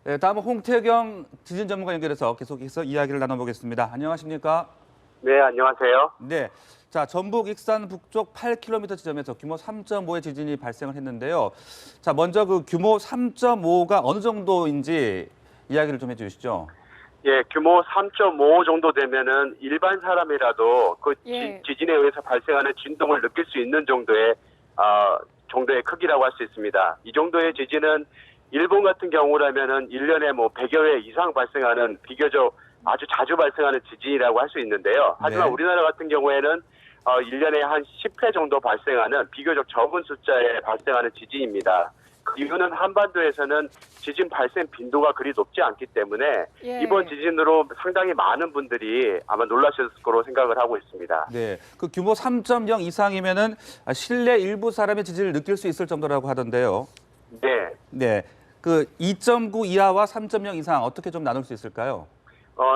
네, 다음은 홍태경 지진 전문가 연결해서 계속해서 이야기를 나눠보겠습니다. 안녕하십니까? 네, 안녕하세요. 네, 자 전북 익산 북쪽 8km 지점에서 규모 3.5의 지진이 발생을 했는데요. 자 먼저 그 규모 3.5가 어느 정도인지 이야기를 좀 해주시죠. 예, 규모 3.5 정도 되면은 일반 사람이라도 그 예. 지진에 의해서 발생하는 진동을 느낄 수 있는 정도의 크기라고 할 수 있습니다. 이 정도의 지진은 일본 같은 경우라면은 1년에 뭐 100여 회 이상 발생하는 비교적 아주 자주 발생하는 지진이라고 할 수 있는데요. 하지만 네. 우리나라 같은 경우에는 1년에 한 10회 정도 발생하는 비교적 적은 숫자에 발생하는 지진입니다. 그 이유는 한반도에서는 지진 발생 빈도가 그리 높지 않기 때문에 예. 이번 지진으로 상당히 많은 분들이 아마 놀라셨을 거로 생각을 하고 있습니다. 네, 그 규모 3.0 이상이면은 실내 일부 사람의 지진을 느낄 수 있을 정도라고 하던데요. 네. 네, 그 2.9 이하와 3.0 이상 어떻게 좀 나눌 수 있을까요?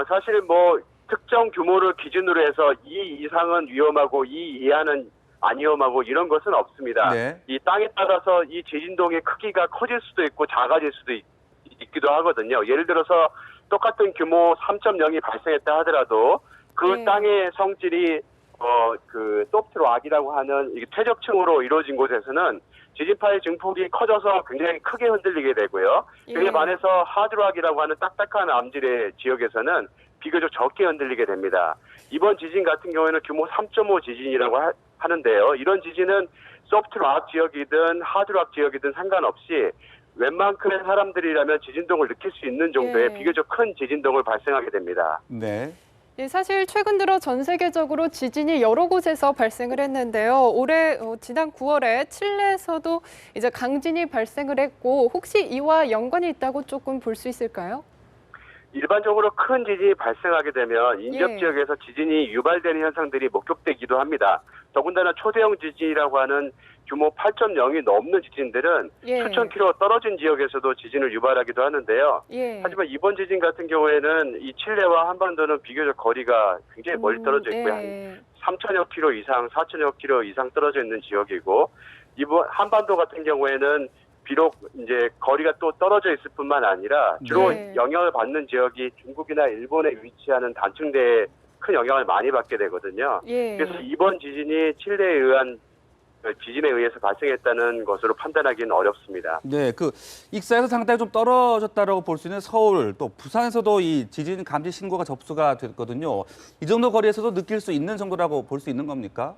사실 뭐 특정 규모를 기준으로 해서 이 이상은 위험하고 이 이하는 안 위험하고 이런 것은 없습니다. 네. 이 땅에 따라서 이 지진동의 크기가 커질 수도 있고 작아질 수도 있기도 하거든요. 예를 들어서 똑같은 규모 3.0이 발생했다 하더라도 그 네. 땅의 성질이 그 소프트 락이라고 하는 이 퇴적층으로 이루어진 곳에서는 지진파의 증폭이 커져서 굉장히 크게 흔들리게 되고요. 그에 예. 반해서 하드락이라고 하는 딱딱한 암질의 지역에서는 비교적 적게 흔들리게 됩니다. 이번 지진 같은 경우에는 규모 3.5 지진이라고 하는데요. 이런 지진은 소프트락 지역이든 하드락 지역이든 상관없이 웬만큼의 사람들이라면 지진동을 느낄 수 있는 정도의 예. 비교적 큰 지진동을 발생하게 됩니다. 네. 네, 사실 최근 들어 전 세계적으로 지진이 여러 곳에서 발생을 했는데요. 올해 지난 9월에 칠레에서도 이제 강진이 발생을 했고 혹시 이와 연관이 있다고 조금 볼 수 있을까요? 일반적으로 큰 지진이 발생하게 되면 인접 예. 지역에서 지진이 유발되는 현상들이 목격되기도 합니다. 더군다나 초대형 지진이라고 하는 규모 8.0이 넘는 지진들은 예. 수천 킬로 떨어진 지역에서도 지진을 유발하기도 하는데요. 예. 하지만 이번 지진 같은 경우에는 이 칠레와 한반도는 비교적 거리가 굉장히 멀리 떨어져 있고요. 네. 한 3천여 킬로 이상, 4천여 킬로 이상 떨어져 있는 지역이고, 이번 한반도 같은 경우에는 비록 이제 거리가 또 떨어져 있을 뿐만 아니라 주로 네. 영향을 받는 지역이 중국이나 일본에 위치하는 단층대에 큰 영향을 많이 받게 되거든요. 예. 그래서 이번 지진이 칠레에 의한 지진에 의해서 발생했다는 것으로 판단하기는 어렵습니다. 네, 그 익산에서 상당히 좀 떨어졌다라고 볼 수 있는 서울, 또 부산에서도 이 지진 감지 신고가 접수가 됐거든요. 이 정도 거리에서도 느낄 수 있는 정도라고 볼 수 있는 겁니까?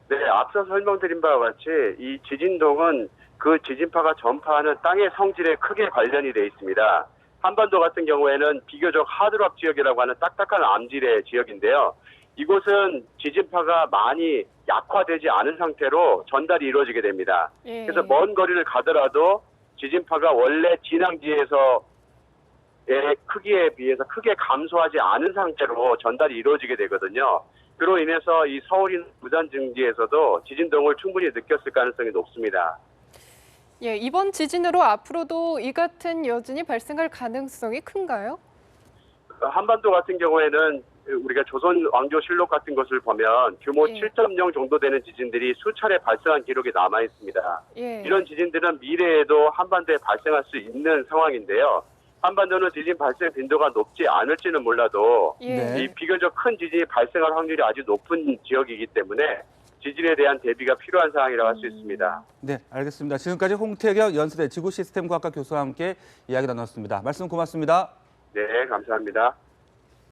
네, 앞서 설명드린 바와 같이 이 지진동은 그 지진파가 전파하는 땅의 성질에 크게 관련이 돼 있습니다. 한반도 같은 경우에는 비교적 하드락 지역이라고 하는 딱딱한 암질의 지역인데요. 이곳은 지진파가 많이 약화되지 않은 상태로 전달이 이루어지게 됩니다. 예. 그래서 먼 거리를 가더라도 지진파가 원래 진앙지에서의 크기에 비해서 크게 감소하지 않은 상태로 전달이 이루어지게 되거든요. 그로 인해서 이 서울이나 부산 등지에서도 지진동을 충분히 느꼈을 가능성이 높습니다. 예, 이번 지진으로 앞으로도 이 같은 여진이 발생할 가능성이 큰가요? 한반도 같은 경우에는 우리가 조선 왕조실록 같은 것을 보면 규모 예. 7.0 정도 되는 지진들이 수차례 발생한 기록이 남아 있습니다. 예. 이런 지진들은 미래에도 한반도에 발생할 수 있는 상황인데요. 한반도는 지진 발생 빈도가 높지 않을지는 몰라도 예. 네. 이 비교적 큰 지진이 발생할 확률이 아주 높은 지역이기 때문에 지진에 대한 대비가 필요한 상황이라고 할 수 있습니다. 네, 알겠습니다. 지금까지 홍태경 연세대 지구시스템과학과 교수와 함께 이야기 나눴습니다. 말씀 고맙습니다. 네, 감사합니다.